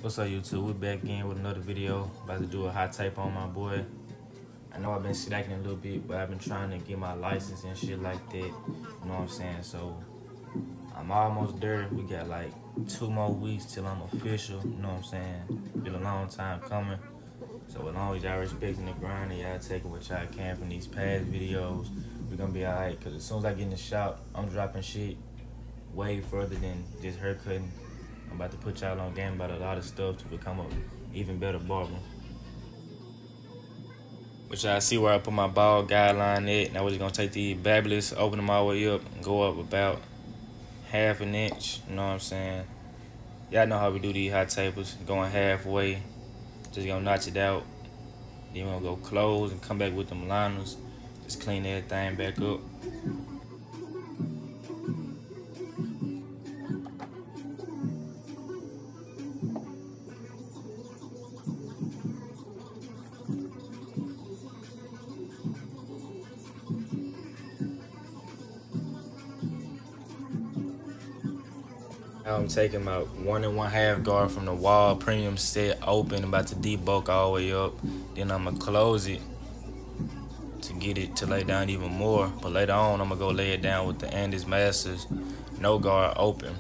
What's up, YouTube? We're back again with another video. About to do a hot tape on my boy. I know I've been slacking a little bit, but I've been trying to get my license and shit like that. You know what I'm saying? So I'm almost there. We got like 2 more weeks till I'm official. You know what I'm saying? Been a long time coming. So as long as y'all respecting the grind and y'all taking what y'all can from these past videos, we're gonna be alright. Cause as soon as I get in the shop, I'm dropping shit way further than just haircutting. I'm about to put y'all on game about a lot of stuff to become a even better barber. But y'all see where I put my bald guideline at. Now we're just gonna take these babblers, open them all the way up, and go up about ½ an inch. You know what I'm saying? Y'all know how we do these hot tapers, going halfway. Just gonna notch it out. Then we're gonna go close and come back with them liners. Just clean everything back up. I'm taking my 1 1/2 guard from the wall premium set open, about to debulk all the way up. Then I'm gonna close it to get it to lay down even more. But later on, I'm gonna go lay it down with the Andes Masters, no guard open.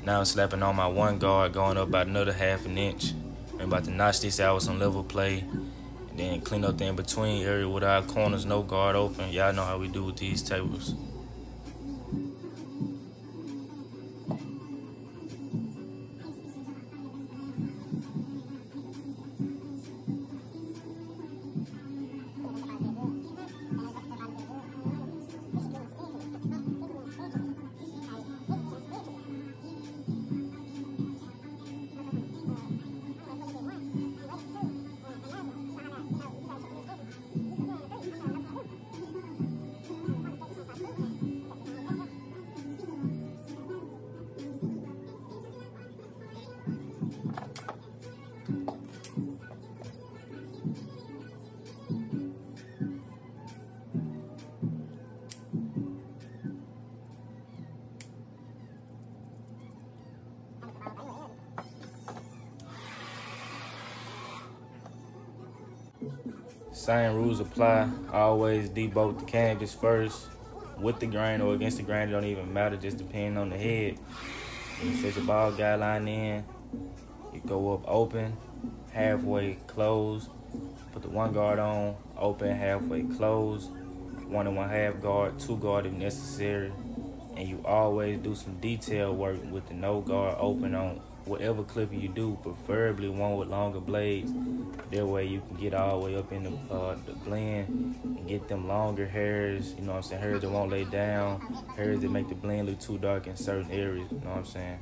Now I'm slapping on my 1 guard, going up about another ½ an inch. I'm about to notch this out with some level play, and then clean up the in-between area with our corners, no guard open. Y'all know how we do with these tables. Same rules apply. Always debulk the canvas first with the grain or against the grain. It don't even matter, just depending on the head. When you set your ball guideline in, you go up open, halfway close, put the 1 guard on, open, halfway close, 1 1/2 guard, 2 guard if necessary. And you always do some detail work with the no guard open on whatever clipper you do, preferably one with longer blades. That way you can get all the way up in the blend and get them longer hairs, you know what I'm saying, hairs that won't lay down, hairs that make the blend look too dark in certain areas, you know what I'm saying.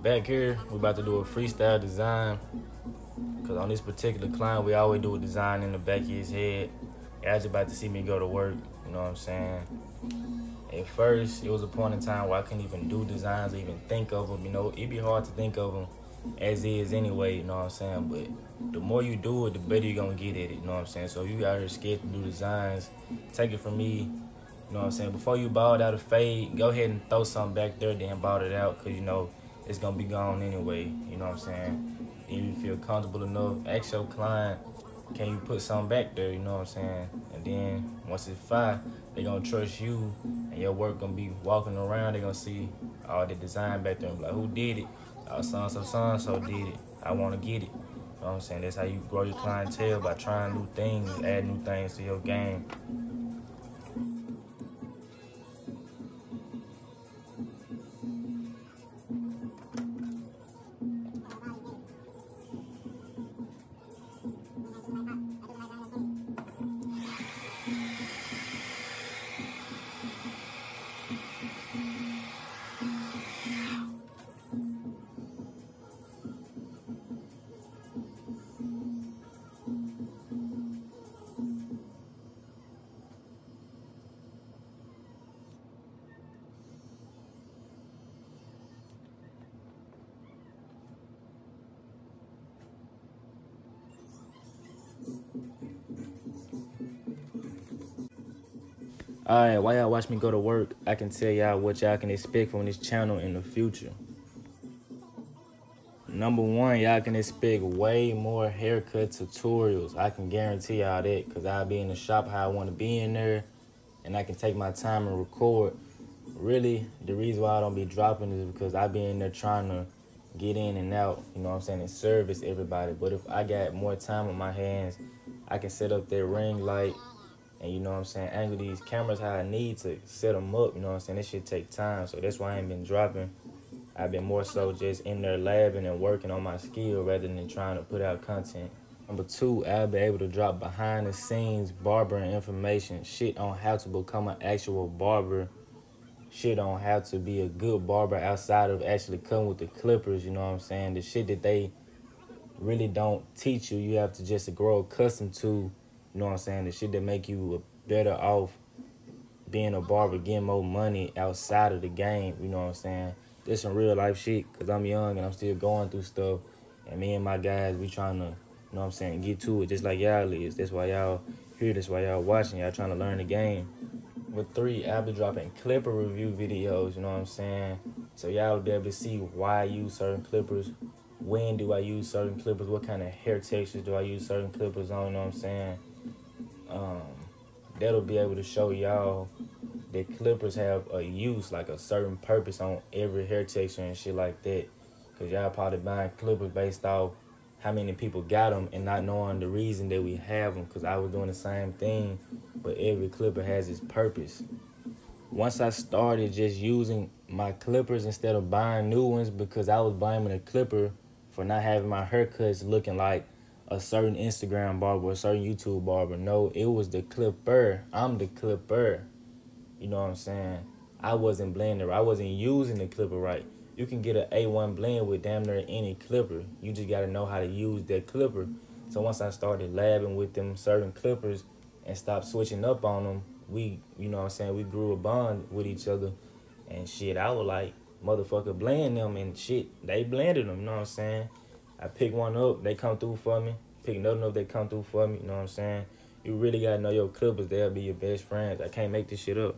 Back here, we're about to do a freestyle design. Cause on this particular client, we always do a design in the back of his head. Y'all just about to see me go to work, you know what I'm saying? At first, it was a point in time where I couldn't even do designs or even think of them. You know, it'd be hard to think of them as is anyway, you know what I'm saying? But the more you do it, the better you're going to get at it, you know what I'm saying? So if you out here scared to do designs, take it from me, you know what I'm saying? Before you ball it out of fade, go ahead and throw something back there, then ball it out, because, you know, it's going to be gone anyway, you know what I'm saying? If you feel comfortable enough, ask your client, can you put something back there, you know what I'm saying? And then once it's fire, they gonna trust you, and your work gonna be walking around. They gonna see all the design back there and be like, who did it? Oh, so did it. I wanna get it. You know what I'm saying? That's how you grow your clientele, by trying new things, add new things to your game. Alright, while y'all watch me go to work, I can tell y'all what y'all can expect from this channel in the future. Number one, y'all can expect way more haircut tutorials. I can guarantee y'all that, because I'll be in the shop how I want to be in there, and I can take my time and record. Really, the reason why I don't be dropping is because I be in there trying to get in and out, you know what I'm saying, and service everybody. But if I got more time on my hands, I can set up that ring light and, you know what I'm saying, angle these cameras how I need to set them up, you know what I'm saying. This shit take time, so that's why I ain't been dropping. I've been more so just in there labbing and working on my skill rather than trying to put out content. Number two, I'll be able to drop behind the scenes barbering information, shit on how to become an actual barber, shit on how to be a good barber outside of actually cutting with the clippers, you know what I'm saying? The shit that they really don't teach you, you have to just grow accustomed to, you know what I'm saying? The shit that make you better off being a barber, getting more money outside of the game, you know what I'm saying? This some real life shit, because I'm young and I'm still going through stuff. And me and my guys, we trying to, you know what I'm saying, get to it just like y'all is. That's why y'all here, that's why y'all watching, y'all trying to learn the game. With three, I'll be dropping clipper review videos, you know what I'm saying? So y'all will be able to see why I use certain clippers, when do I use certain clippers, what kind of hair textures do I use certain clippers on, you know what I'm saying? That'll be able to show y'all that clippers have a use, like a certain purpose on every hair texture and shit like that. Because y'all probably buying clippers based off how many people got them and not knowing the reason that we have them, because I was doing the same thing, but every clipper has its purpose. Once I started just using my clippers instead of buying new ones, because I was blaming the clipper for not having my haircuts looking like a certain Instagram barber or a certain YouTube barber. No, it was the clipper. I'm the clipper. You know what I'm saying? I wasn't blending right. I wasn't using the clipper right. You can get an A1 blend with damn near any clipper. You just got to know how to use that clipper. So once I started labbing with them certain clippers and stopped switching up on them, we, you know what I'm saying, we grew a bond with each other. And shit, I was like, motherfucker, blend them and shit. They blended them, you know what I'm saying? I pick one up, they come through for me. Pick another up, they come through for me, you know what I'm saying? You really got to know your clippers. They'll be your best friends. I can't make this shit up.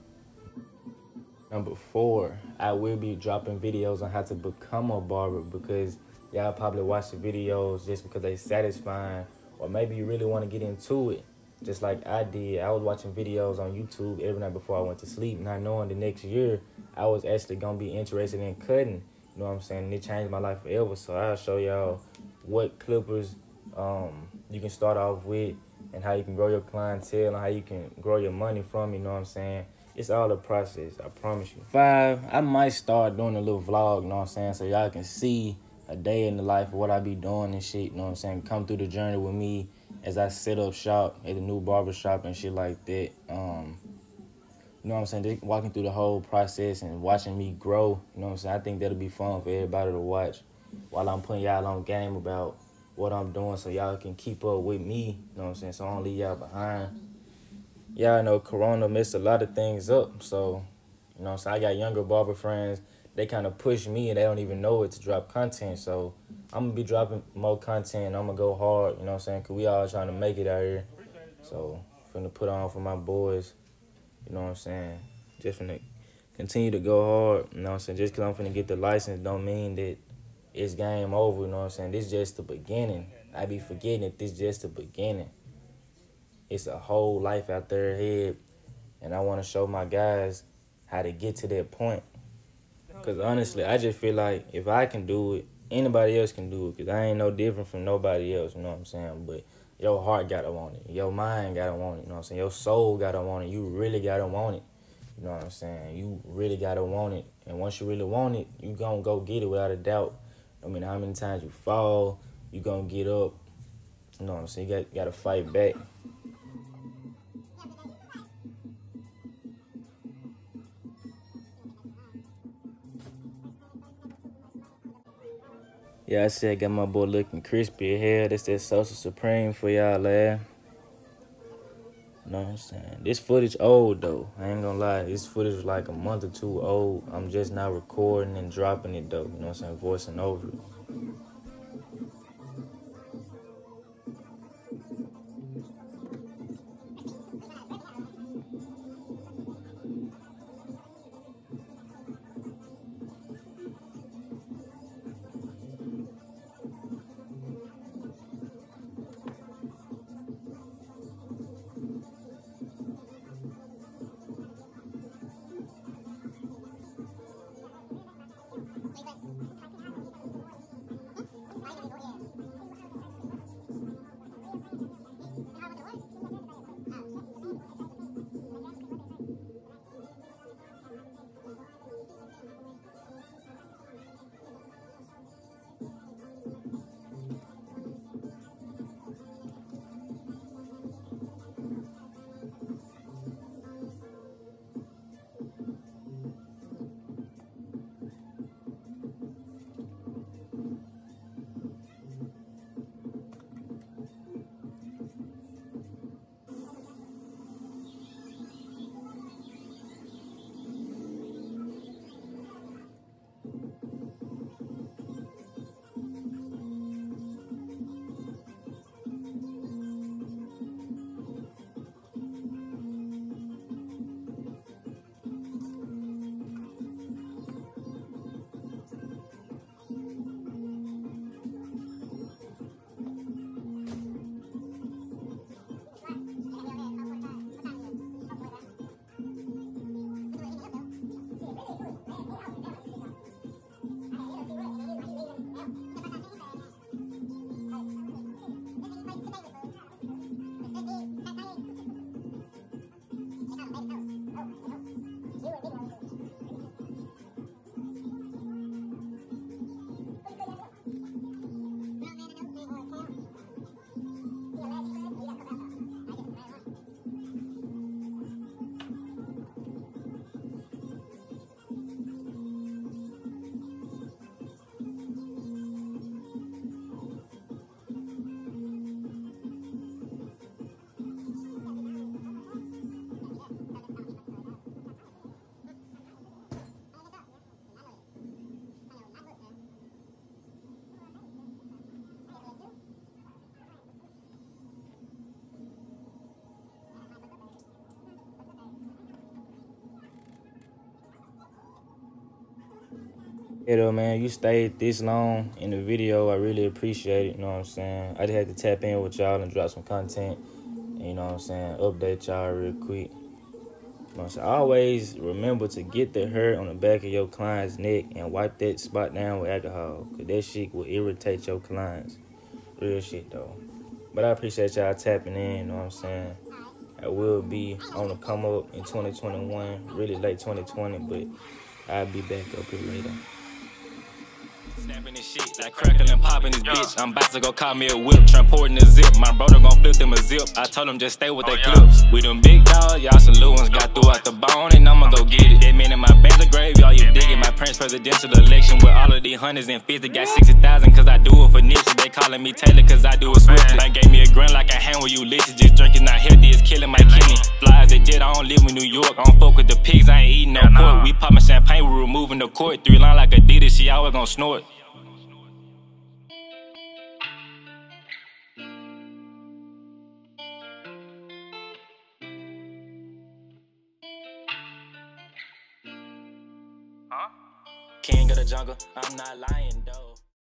Number four, I will be dropping videos on how to become a barber, because y'all probably watch the videos just because they satisfying, or maybe you really want to get into it just like I did. I was watching videos on YouTube every night before I went to sleep, not knowing the next year I was actually going to be interested in cutting, you know what I'm saying? And it changed my life forever. So I'll show y'all what clippers you can start off with, and how you can grow your clientele, and how you can grow your money from, you know what I'm saying? It's all a process, I promise you. Five, I might start doing a little vlog, you know what I'm saying? So y'all can see a day in the life of what I be doing and shit, you know what I'm saying? Come through the journey with me as I set up shop at the new barber shop and shit like that. You know what I'm saying? Just walking through the whole process and watching me grow, you know what I'm saying? I think that'll be fun for everybody to watch while I'm putting y'all on game about what I'm doing, so y'all can keep up with me, you know what I'm saying? So I don't leave y'all behind. Y'all know Corona messed a lot of things up, so, You know what I'm saying? I got younger barber friends. They kind of push me and they don't even know it to drop content. So I'm going to be dropping more content. I'm going to go hard, you know what I'm saying? Because we all trying to make it out here. So finna put on for my boys, you know what I'm saying? Just finna continue to go hard, you know what I'm saying? Just because I'm finna get the license don't mean that it's game over, you know what I'm saying? This just the beginning. I be forgetting that this just the beginning. It's a whole life out there ahead, and I want to show my guys how to get to that point. Because honestly, I just feel like if I can do it, anybody else can do it. Because I ain't no different from nobody else, you know what I'm saying? But your heart got to want it. Your mind got to want it, you know what I'm saying? Your soul got to want it. You really got to want it, you know what I'm saying? You really got to want it. And once you really want it, you going to go get it without a doubt. No matter how many times you fall, you going to get up. You know what I'm saying? You got to fight back. Yeah, I said got my boy looking crispy here. That's that Social Supreme for y'all, lad. You know what I'm saying? This footage old, though. I ain't gonna lie. This footage is like a month or two old. I'm just now recording and dropping it, though. You know what I'm saying? Voicing over it. Yeah, though, man, you stayed this long in the video. I really appreciate it, you know what I'm saying? I just had to tap in with y'all and drop some content, and, you know what I'm saying, update y'all real quick. You know what I'm saying? Always remember to get the hair on the back of your client's neck and wipe that spot down with alcohol, because that shit will irritate your clients. Real shit, though. But I appreciate y'all tapping in, you know what I'm saying? I will be on the come up in 2021, really late 2020, but I'll be back up here later. Snapping this shit like crackling, popping this bitch. I'm about to go call me a whip, transporting the zip. My brother gon' flip them a zip. I told him just stay with their clips. We them big dogs, y'all some little ones got through out the bone, and I'ma go get it. That man in my bands of graveyard, you digging my prince. Frames presidential election with all of these hundreds and 50. Got 60,000 cause I do it for Nipsey. They calling me Taylor cause I do it swiftly. They gave me a grin like a hand with Ulysses. Just drinking not healthy, it's killing my kidney. Flies that jet, I don't live in New York. I don't fuck with the pigs, I ain't eating no pork. We poppin' champagne, we removing the court. 3 line like Adidas, she always gon' snort. King of the jungle, I'm not lying though.